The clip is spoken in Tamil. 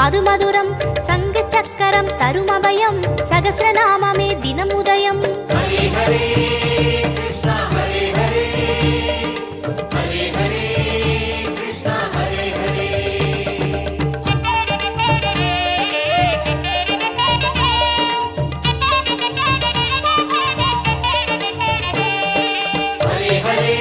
அது மதுரம் சங்கு சக்கரம் தரும் அபயம் சகஸ்ரநாமமே தினம் உதயம் ஹரே ஹரே கிருஷ்ணா ஹரே ஹரே ஹரே ஹரே கிருஷ்ணா ஹரே ஹரே ஹரே ஹரே